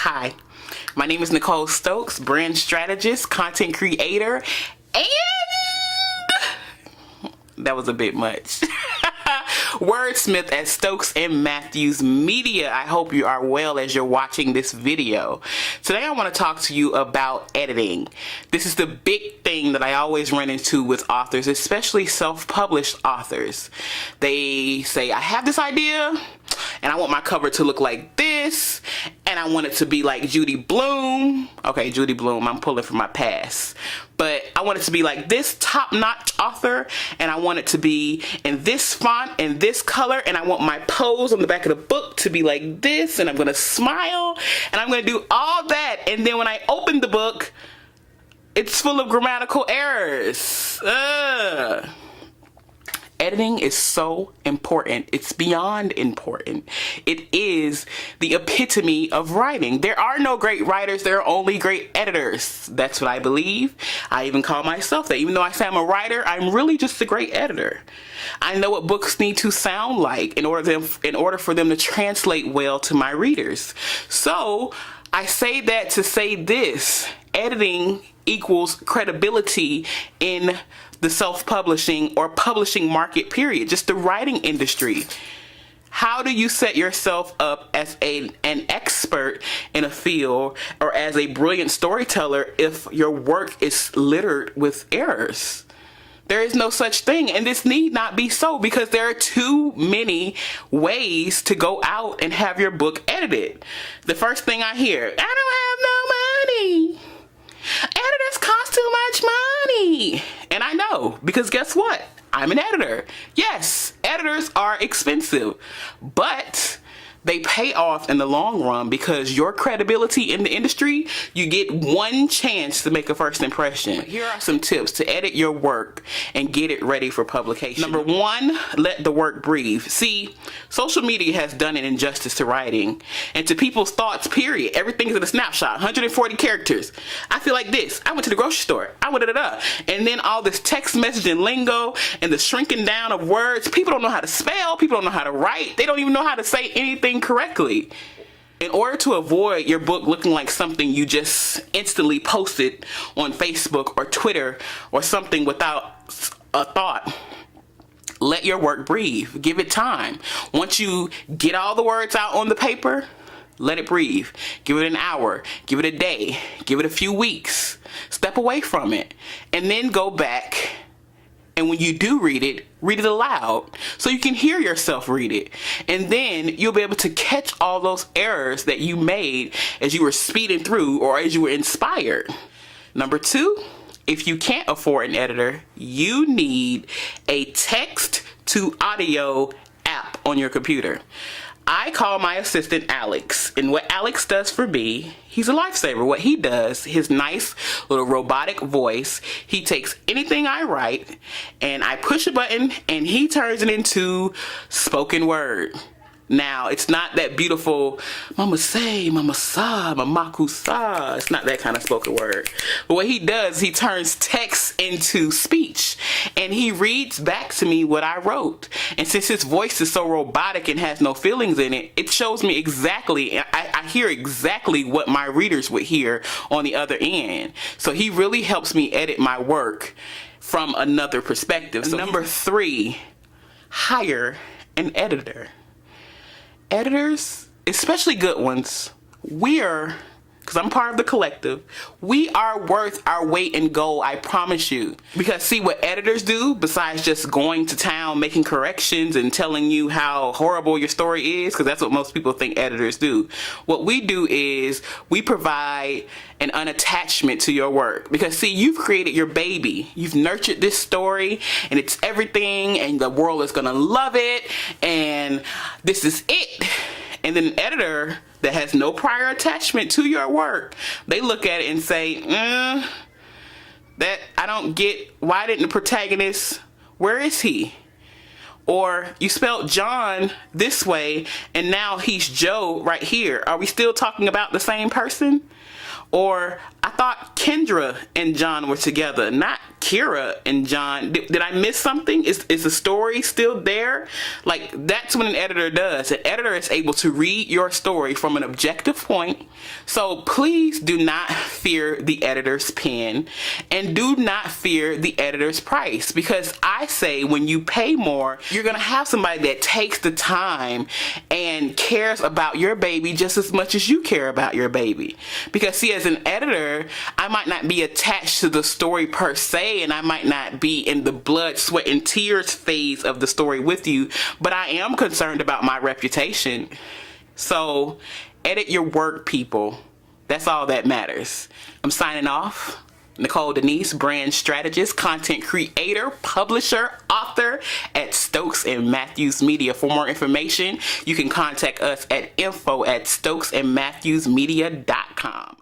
Hi, my name is Nicole Stokes, brand strategist, content creator, and that was a bit much. Wordsmith at Stokes and Mathews Media. I hope you are well as you're watching this video. Today I want to talk to you about editing. This is the big thing that I always run into with authors, especially self-published authors. They say, I have this idea and I want my cover to look like this, and I want it to be like Judy Blume. Okay, Judy Blume, I'm pulling from my past. But I want it to be like this top-notch author, and I want it to be in this font and this color, and I want my pose on the back of the book to be like this, and I'm gonna smile, and I'm gonna do all that, and then when I open the book, it's full of grammatical errors. Editing is so important. It's beyond important. It is the epitome of writing. There are no great writers. There are only great editors. That's what I believe. I even call myself that. Even though I say I'm a writer, I'm really just a great editor. I know what books need to sound like in order for them to translate well to my readers. So I say that to say this: editing equals credibility in the self-publishing or publishing market, period. Just the writing industry. How do you set yourself up as an expert in a field or as a brilliant storyteller if your work is littered with errors? There is no such thing, and this need not be so, because there are too many ways to go out and have your book edited. The first thing I hear, I don't have no money. Editors cost too much money. And I know, because guess what? I'm an editor. Yes, editors are expensive, but they pay off in the long run, because your credibility in the industry, you get one chance to make a first impression. Here are some tips to edit your work and get it ready for publication. Number one, let the work breathe. See, social media has done an injustice to writing and to people's thoughts, period. Everything is in a snapshot, 140 characters. I feel like this. I went to the grocery store. I went da-da-da. And then all this text messaging lingo and the shrinking down of words. People don't know how to spell. People don't know how to write. They don't even know how to say anything correctly. In order to avoid your book looking like something you just instantly posted on Facebook or Twitter or something without a thought, let your work breathe. Give it time. Once you get all the words out on the paper, let it breathe. Give it an hour, give it a day, give it a few weeks. Step away from it, and then go back. And when you do read it aloud so you can hear yourself read it. And then you'll be able to catch all those errors that you made as you were speeding through or as you were inspired. Number two, if you can't afford an editor, you need a text to audio app on your computer. I call my assistant Alex, and what Alex does for me, he's a lifesaver. What he does, his nice little robotic voice, he takes anything I write and I push a button and he turns it into spoken word. Now, it's not that beautiful, mama say, mama sa, mama kusa. It's not that kind of spoken word. But what he does, he turns text into speech. And he reads back to me what I wrote. And since his voice is so robotic and has no feelings in it, it shows me exactly, I hear exactly what my readers would hear on the other end. So he really helps me edit my work from another perspective. So number three, hire an editor. Editors, especially good ones, because I'm part of the collective, we are worth our weight in gold, I promise you. Because see, what editors do, besides just going to town, making corrections and telling you how horrible your story is, because that's what most people think editors do. What we do is we provide an unattachment to your work. Because see, you've created your baby. You've nurtured this story and it's everything, and the world is gonna love it, and this is it. And then an editor that has no prior attachment to your work, they look at it and say, that I don't get, why didn't the protagonist, where is he? Or you spelled John this way and now he's Joe right here. Are we still talking about the same person? Or I thought Kendra and John were together, not Kira and John, did I miss something? Is the story still there? Like, that's what an editor does. An editor is able to read your story from an objective point. So please do not fear the editor's pen, and do not fear the editor's price, because I say when you pay more, you're going to have somebody that takes the time and cares about your baby just as much as you care about your baby. Because see, as an editor, I might not be attached to the story per se, and I might not be in the blood, sweat, and tears phase of the story with you, but I am concerned about my reputation. So edit your work, people. That's all that matters. I'm signing off. Nicole Denise, brand strategist, content creator, publisher, author at Stokes and Mathews Media. For more information, you can contact us at info@stokesandmatthewsmedia.com.